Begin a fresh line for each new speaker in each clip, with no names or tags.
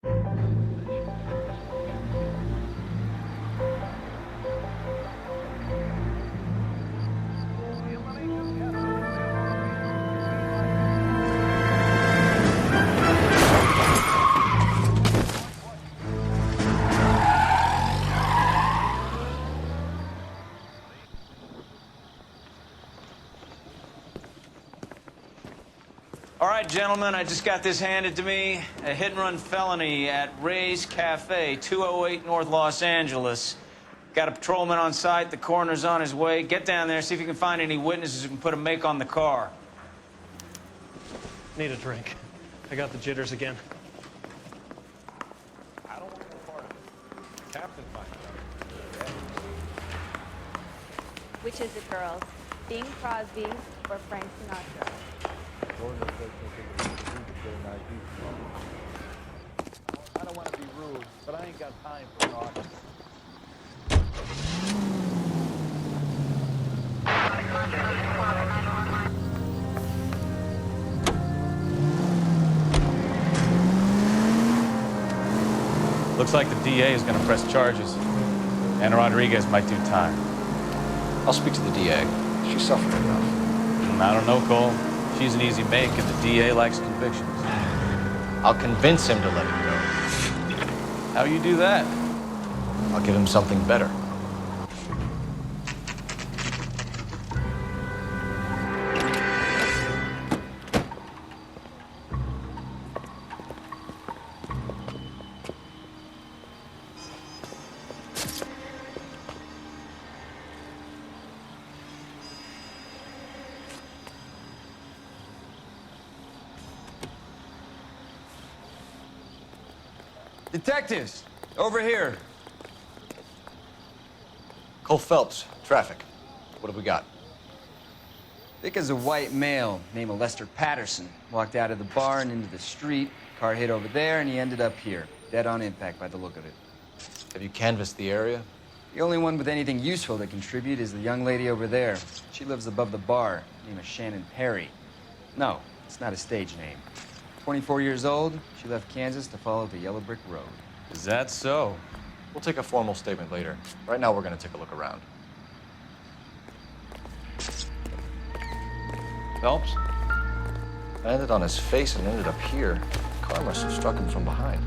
All right, gentlemen, I just got this handed to me. A hit-and-run felony at Ray's Cafe, 208 North Los Angeles. Got a patrolman on site. The coroner's on his way. Get down there, see if you can find any witnesses who can put a make on the car.
Need a drink. I got the jitters again.
I don't want no part of it. Captain finds out.
Which is it, girls? Bing Crosby or Frank Sinatra?
I don't want to be rude, but I ain't got time for talking.
Looks like the DA is going to press charges. Anna Rodriguez might do time.
I'll speak to the DA. She's suffering enough.
I don't know, Cole. She's an easy make, and the DA likes convictions.
I'll convince him to let it go.
How you do that?
I'll give him something better.
Detectives, over here.
Cole Phelps, traffic. What have we got?
Thick as a white male named Lester Patterson. Walked out of the bar and into the street. Car hit over there, and he ended up here. Dead on impact by the look of it.
Have you canvassed the area?
The only one with anything useful to contribute is the young lady over there. She lives above the bar. Name is Shannon Perry. No, it's not a stage name. 24 years old, she left Kansas to follow the Yellow Brick Road.
Is that so?
We'll take a formal statement later. Right now, we're going to take a look around.
Phelps?
Landed on his face and ended up here. The car must have struck him from behind.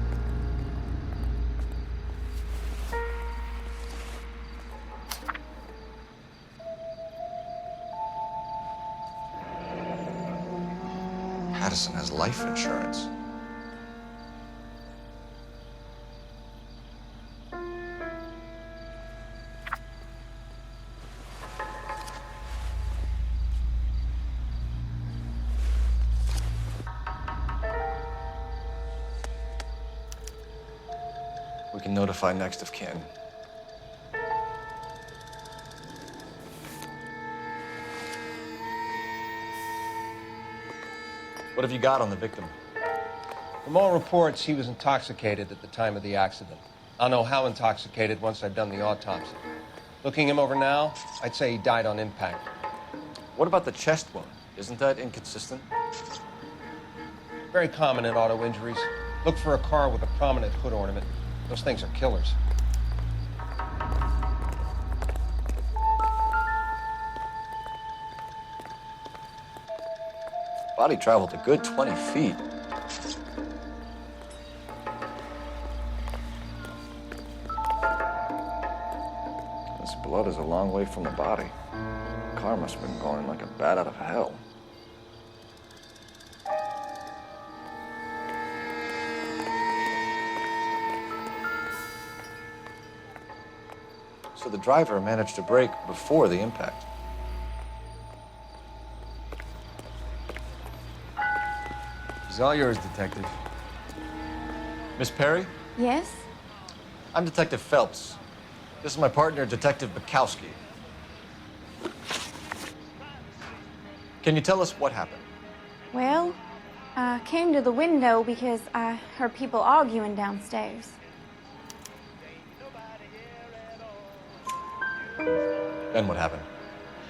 Pattison has life insurance. We can notify next of kin. What have you got on the victim?
From all reports, he was intoxicated at the time of the accident. I'll know how intoxicated once I've done the autopsy. Looking him over now, I'd say he died on impact.
What about the chest wound? Isn't that inconsistent?
Very common in auto injuries. Look for a car with a prominent hood ornament. Those things are killers.
Body traveled a good 20 feet. This blood is a long way from the body. The car must have been going like a bat out of hell. So the driver managed to brake before the impact.
It's all yours, Detective.
Miss Perry?
Yes?
I'm Detective Phelps. This is my partner, Detective Bekowsky. Can you tell us what happened?
Well, I came to the window because I heard people arguing downstairs.
Then what happened?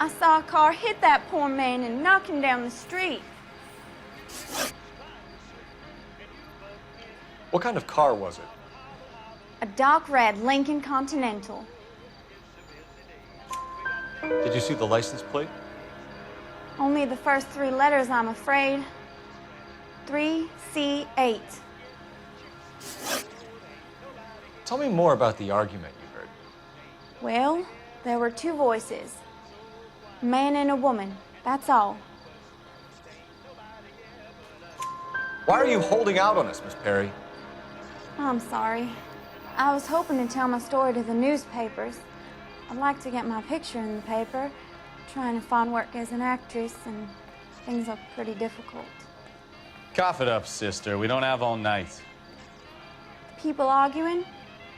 I saw a car hit that poor man and knock him down the street.
What kind of car was it?
A dark red Lincoln Continental.
Did you see the license plate?
Only the first 3 letters, I'm afraid. 3C8.
Tell me more about the argument you heard.
Well, there were 2 voices. A man and a woman, that's all.
Why are you holding out on us, Miss Perry?
I'm sorry. I was hoping to tell my story to the newspapers. I'd like to get my picture in the paper. Trying to find work as an actress, and things are pretty difficult.
Cough it up, sister. We don't have all night.
People arguing?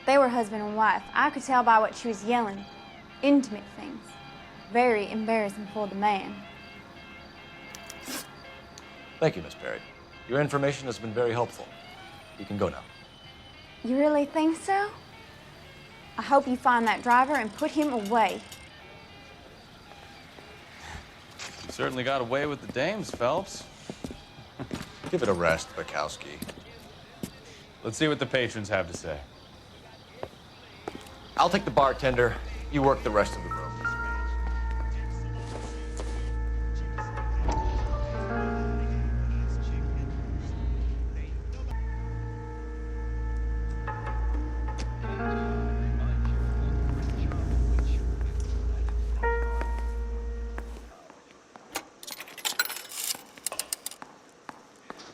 They were husband and wife. I could tell by what she was yelling. Intimate things. Very embarrassing for the man.
Thank you, Miss Perry. Your information has been very helpful. You can go now.
You really think so? I hope you find that driver and put him away.
You certainly got away with the dames, Phelps.
Give it a rest, Bekowsky.
Let's see what the patrons have to say.
I'll take the bartender. You work the rest of the room.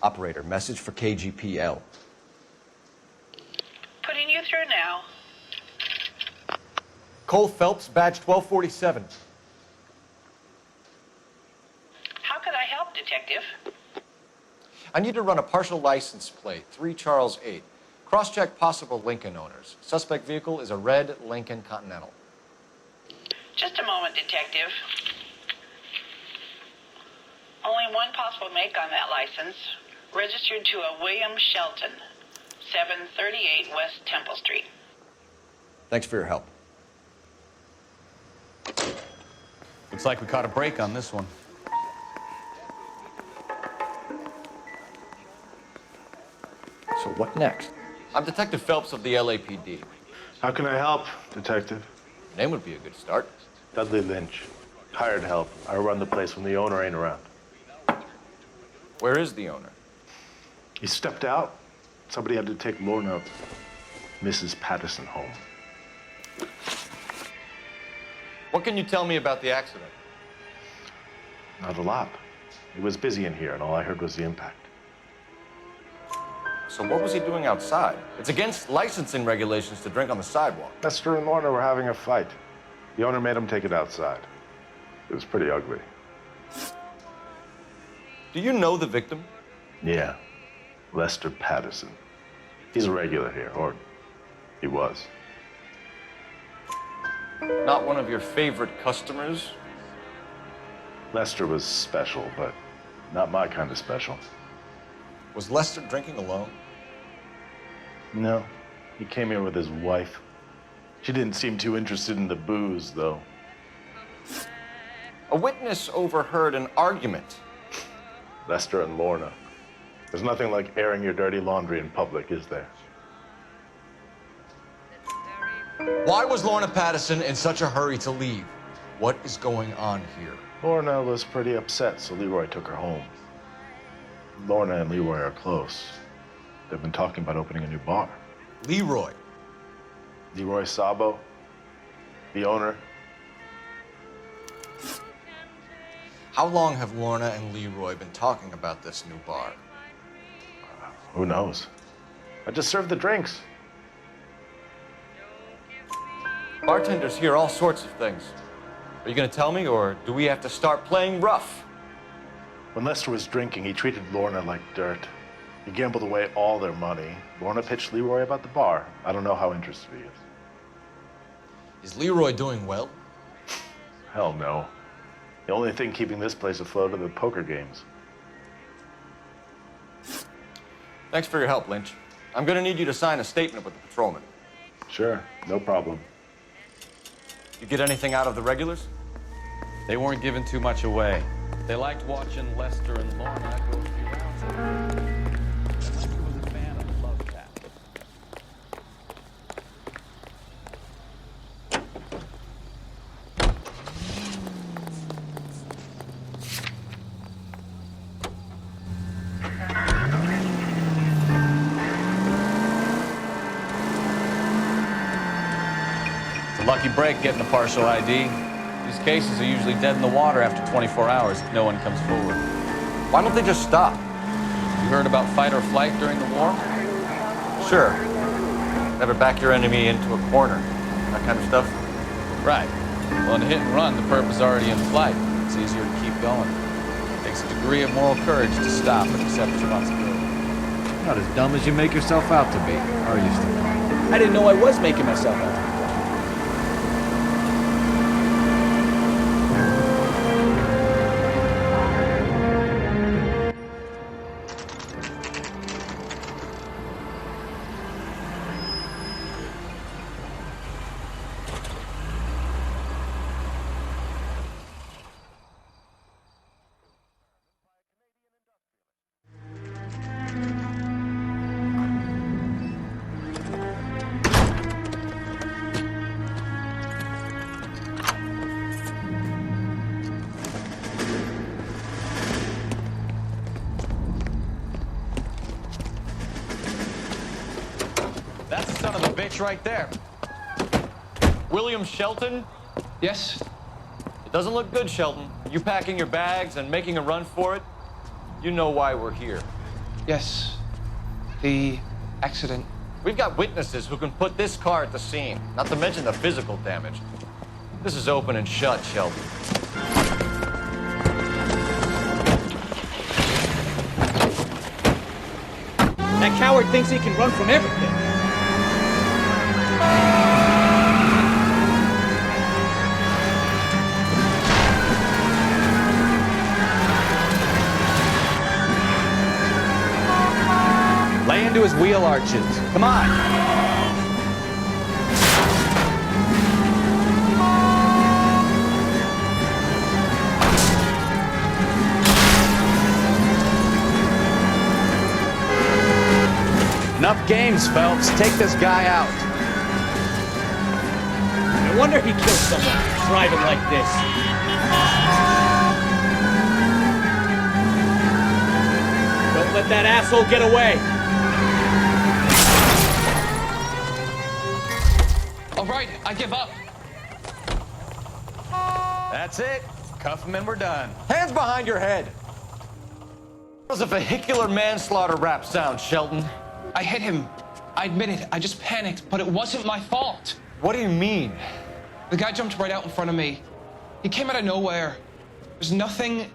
Operator, message for KGPL.
Putting you through now.
Cole Phelps, badge 1247.
How could I help, Detective?
I need to run a partial license plate, 3 Charles 8. Cross-check possible Lincoln owners. Suspect vehicle is a red Lincoln Continental.
Just a moment, Detective. Only one possible make on that license. Registered to a William Shelton, 738 West Temple Street.
Thanks for your help.
Looks like we caught a break on this one.
So what next? I'm Detective Phelps of the LAPD.
How can I help, Detective?
Your name would be a good start.
Dudley Lynch. Hired help. I run the place when the owner ain't around.
Where is the owner?
He stepped out. Somebody had to take Lorna, Mrs. Pattison, home.
What can you tell me about the accident?
Not a lot. It was busy in here, and all I heard was the impact.
So what was he doing outside? It's against licensing regulations to drink on the sidewalk.
Lester and Lorna were having a fight. The owner made him take it outside. It was pretty ugly.
Do you know the victim?
Yeah. Lester Pattison. He's a regular here, or he was.
Not one of your favorite customers?
Lester was special, but not my kind of special.
Was Lester drinking alone?
No. He came here with his wife. She didn't seem too interested in the booze, though.
A witness overheard an argument.
Lester and Lorna. There's nothing like airing your dirty laundry in public, is there?
Why was Lorna Pattison in such a hurry to leave? What is going on here?
Lorna was pretty upset, so Leroy took her home. Lorna and Leroy are close. They've been talking about opening a new bar.
Leroy.
Leroy Sabo, the owner.
How long have Lorna and Leroy been talking about this new bar?
Who knows? I just served the drinks.
Bartenders hear all sorts of things. Are you gonna tell me, or do we have to start playing rough?
When Lester was drinking, he treated Lorna like dirt. He gambled away all their money. Lorna pitched Leroy about the bar. I don't know how interested he is.
Is Leroy doing well?
Hell no. The only thing keeping this place afloat are the poker games.
Thanks for your help, Lynch. I'm gonna need you to sign a statement with the patrolman.
Sure, no problem.
You get anything out of the regulars?
They weren't giving too much away. They liked watching Lester and Lorna go a few rounds. And Lester was a fan of Love Tap. a lucky break getting a partial ID. These cases are usually dead in the water after 24 hours if no one comes forward.
Why don't they just stop?
You heard about fight or flight during the war?
Sure. Never back your enemy into a corner. That kind of stuff.
Right. Well, in a hit and run, the perp is already in flight. It's easier to keep going. It takes a degree of moral courage to stop and accept responsibility.
Not as dumb as you make yourself out to be, are you, Stefan?
I didn't know I was making myself out. That's the son of a bitch right there.
William Shelton?
Yes?
It doesn't look good, Shelton. You packing your bags and making a run for it? You know why we're here.
Yes. The accident.
We've got witnesses who can put this car at the scene, not to mention the physical damage. This is open and shut, Shelton.
That coward thinks he can run from everything. Lay into his wheel arches. Come on. Enough games, Phelps. Take this guy out. No wonder he killed someone driving like this. Don't let that asshole get away.
All right, I give up.
That's it. Cuff him and we're done.
Hands behind your head. That was a vehicular manslaughter rap sound, Shelton.
I hit him. I admit it. I just panicked, but it wasn't my fault.
What do you mean?
The guy jumped right out in front of me. He came out of nowhere. There's nothing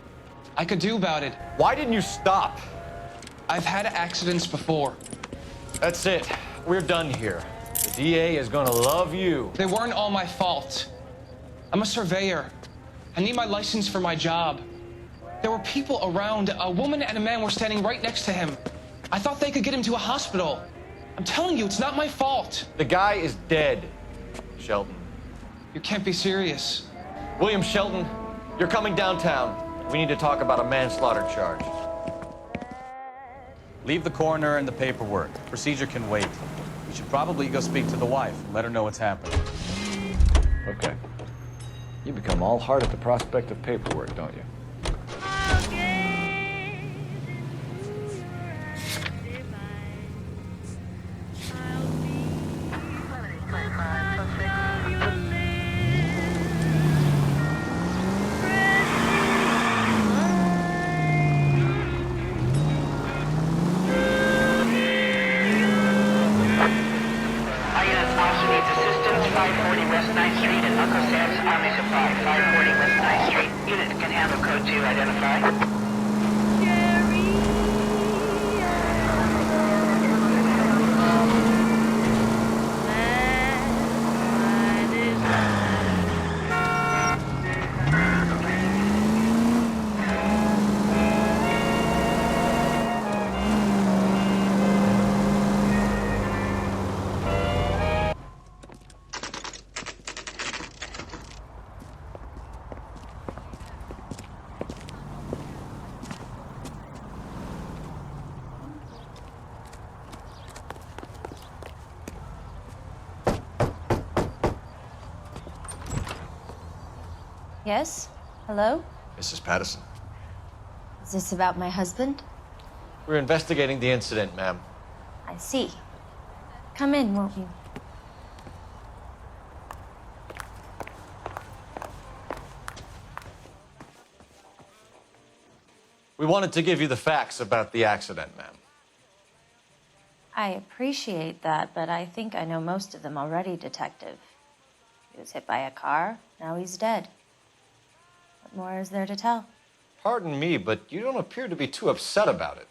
I could do about it.
Why didn't you stop?
I've had accidents before.
That's it. We're done here. The DA is gonna love you.
They weren't all my fault. I'm a surveyor. I need my license for my job. There were people around. A woman and a man were standing right next to him. I thought they could get him to a hospital. I'm telling you, it's not my fault.
The guy is dead, Shelton.
You can't be serious.
William Shelton, you're coming downtown. We need to talk about a manslaughter charge.
Leave the coroner and the paperwork. Procedure can wait. We should probably go speak to the wife and let her know what's happening.
Okay. You become all heart at the prospect of paperwork, don't you?
Yes? Hello?
Mrs. Pattison.
Is this about my husband?
We're investigating the incident, ma'am.
I see. Come in, won't you?
We wanted to give you the facts about the accident, ma'am.
I appreciate that, but I think I know most of them already, Detective. He was hit by a car, now he's dead. What more is there to tell?
Pardon me, but you don't appear to be too upset about it.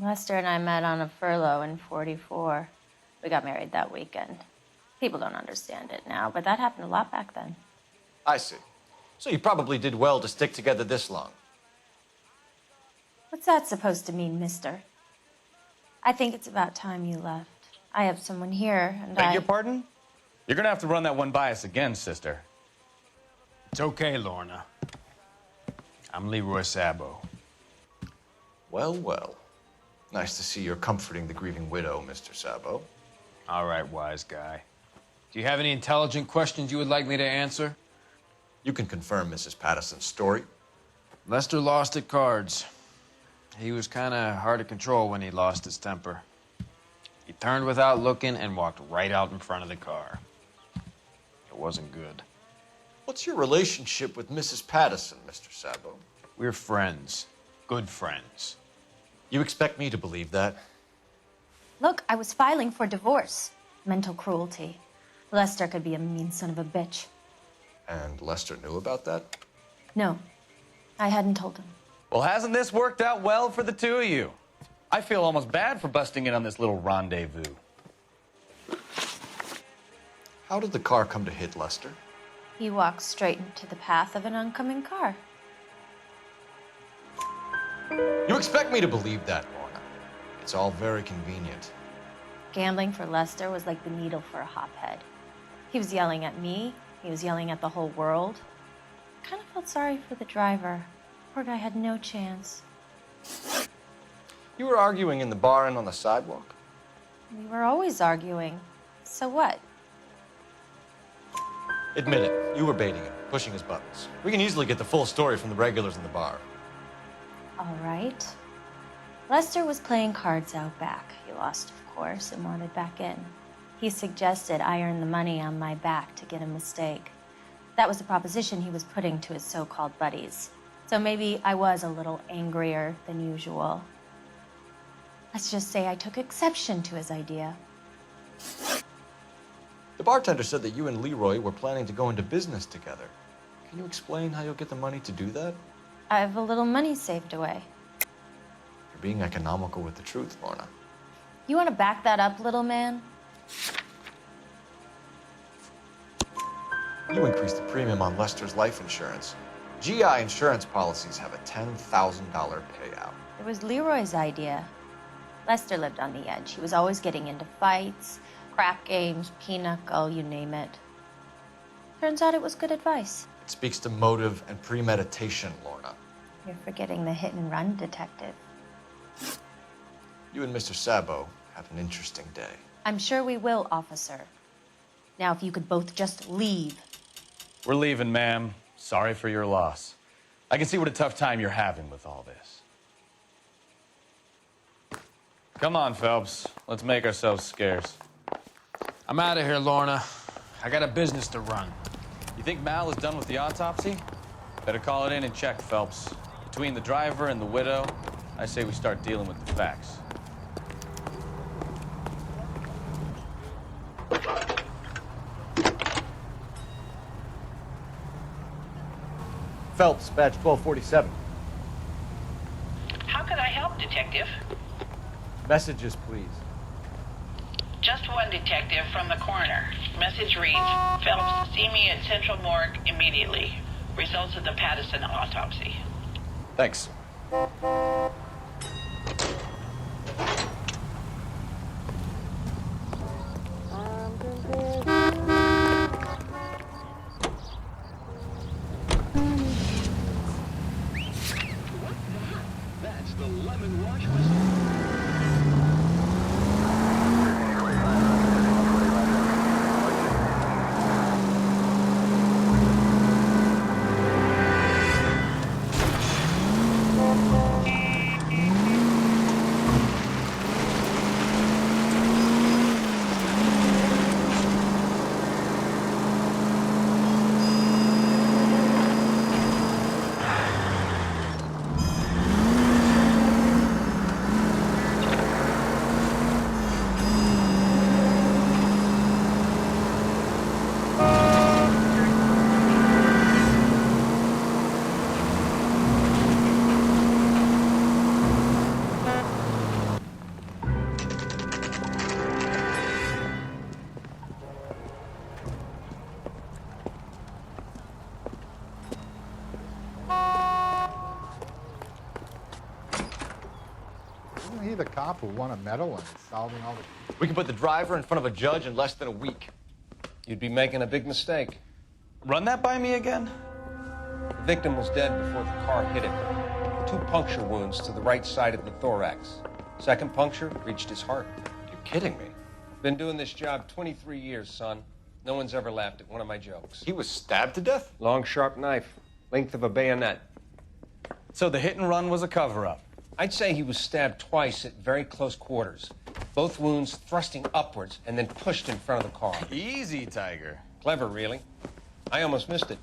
Lester and I met on a furlough in '44. We got married that weekend. People don't understand it now, but that happened a lot back then.
I see. So you probably did well to stick together this long.
What's that supposed to mean, mister? I think it's about time you left. I have someone here, and
Beg your pardon? You're gonna have to run that one by us again, sister.
It's okay, Lorna. I'm Leroy Sabo.
Well, well. Nice to see you're comforting the grieving widow, Mr. Sabo.
All right, wise guy. Do you have any intelligent questions you would like me to answer?
You can confirm Mrs. Pattison's story.
Lester lost at cards. He was kind of hard to control when he lost his temper. He turned without looking and walked right out in front of the car. It wasn't good.
What's your relationship with Mrs. Pattison, Mr. Sabo?
We're friends. Good friends.
You expect me to believe that?
Look, I was filing for divorce. Mental cruelty. Lester could be a mean son of a bitch.
And Lester knew about that?
No, I hadn't told him.
Well, hasn't this worked out well for the two of you? I feel almost bad for busting in on this little rendezvous.
How did the car come to hit Lester?
He walked straight into the path of an oncoming car.
You expect me to believe that, Lorna? It's all very convenient.
Gambling for Lester was like the needle for a hophead. He was yelling at me. He was yelling at the whole world. I kind of felt sorry for the driver. Poor guy had no chance.
You were arguing in the bar and on the sidewalk?
We were always arguing. So what?
Admit it, you were baiting him, pushing his buttons. We can easily get the full story from the regulars in the bar.
All right. Lester was playing cards out back. He lost, of course, and wanted back in. He suggested I earn the money on my back to get a mistake. That was the proposition he was putting to his so-called buddies. So maybe I was a little angrier than usual. Let's just say I took exception to his idea.
The bartender said that you and Leroy were planning to go into business together. Can you explain how you'll get the money to do that?
I have a little money saved away.
You're being economical with the truth, Lorna.
You want to back that up, little man?
You increased the premium on Lester's life insurance. GI insurance policies have a $10,000 payout.
It was Leroy's idea. Lester lived on the edge. He was always getting into fights, crap games, pinochle, you name it. Turns out it was good advice.
It speaks to motive and premeditation, Lorna.
You're forgetting the hit and run, detective.
You and Mr. Sabo have an interesting day.
I'm sure we will, officer. Now, if you could both just leave.
We're leaving, ma'am. Sorry for your loss. I can see what a tough time you're having with all this. Come on, Phelps. Let's make ourselves scarce.
I'm out of here, Lorna. I got a business to run.
You think Mal is done with the autopsy? Better call it in and check, Phelps. Between the driver and the widow, I say we start dealing with the facts.
Phelps, badge 1247.
How can I help, Detective?
Messages, please.
Just one detective from the coroner. Message reads, Phelps, see me at Central Morgue immediately. Results of the Pattison autopsy.
Thanks.
That's the lemon wash. Isn't he the cop who won a medal in solving all the...
We can put the driver in front of a judge in less than a week.
You'd be making a big mistake.
Run that by me again?
The victim was dead before the car hit him. 2 puncture wounds to the right side of the thorax. Second puncture reached his heart.
You're kidding me.
Been doing this job 23 years, son. No one's ever laughed at one of my jokes.
He was stabbed to death?
Long, sharp knife, length of a bayonet.
So the hit and run was a cover-up?
I'd say he was stabbed twice at very close quarters. Both wounds thrusting upwards and then pushed in front of the car.
Easy, Tiger.
Clever, really. I almost missed it.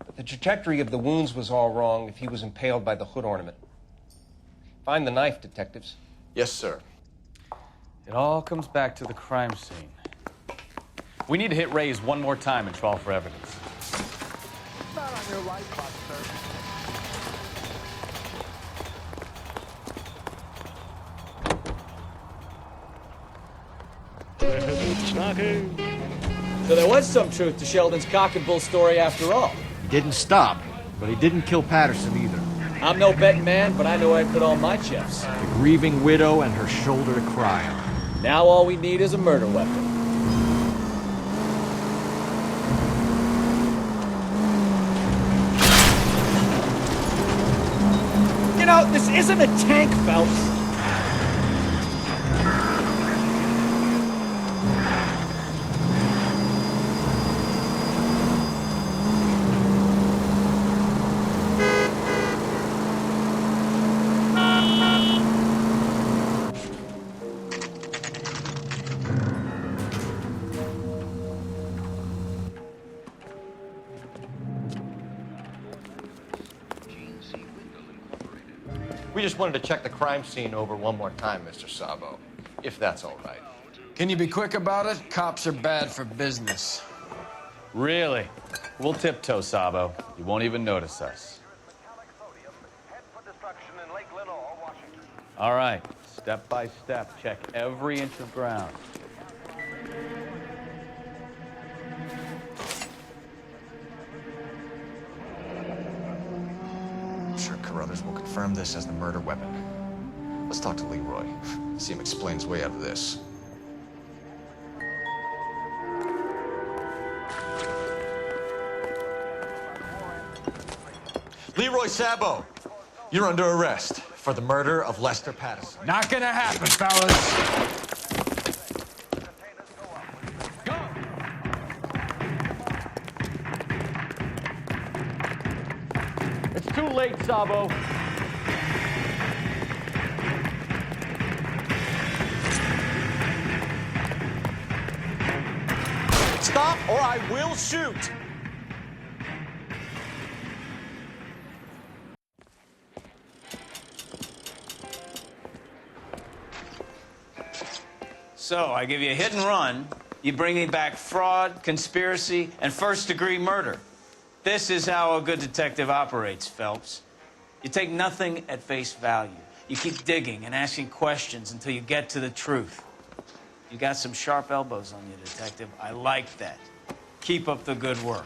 But the trajectory of the wounds was all wrong if he was impaled by the hood ornament. Find the knife, detectives.
Yes, sir.
It all comes back to the crime scene. We need to hit Ray's one more time and trawl for evidence.
Not on your life, Buster.
So there was some truth to Sheldon's cock and bull story after all.
He didn't stop, but he didn't kill Pattison either.
I'm no betting man, but I know I put all my chips.
The grieving widow and her shoulder to cry on.
Now all we need is a murder weapon. You know, this isn't a tank, Phelps.
We just wanted to check the crime scene over one more time, Mr. Sabo, if that's all right.
Can you be quick about it? Cops are bad for business.
Really? We'll tiptoe, Sabo. You won't even notice us. All right, step by step, check every inch of ground.
I'm sure Carruthers will confirm this as the murder weapon. Let's talk to Leroy. See him explain his way out of this. Leroy Sabo, you're under arrest for the murder of Lester Pattison.
Not gonna happen, fellas.
It's too late, Sabo.
Stop or I will shoot! So, I give you a hit and run, you bring me back fraud, conspiracy, and first-degree murder. This is how a good detective operates, Phelps. You take nothing at face value. You keep digging and asking questions until you get to the truth. You got some sharp elbows on you, detective. I like that. Keep up the good work.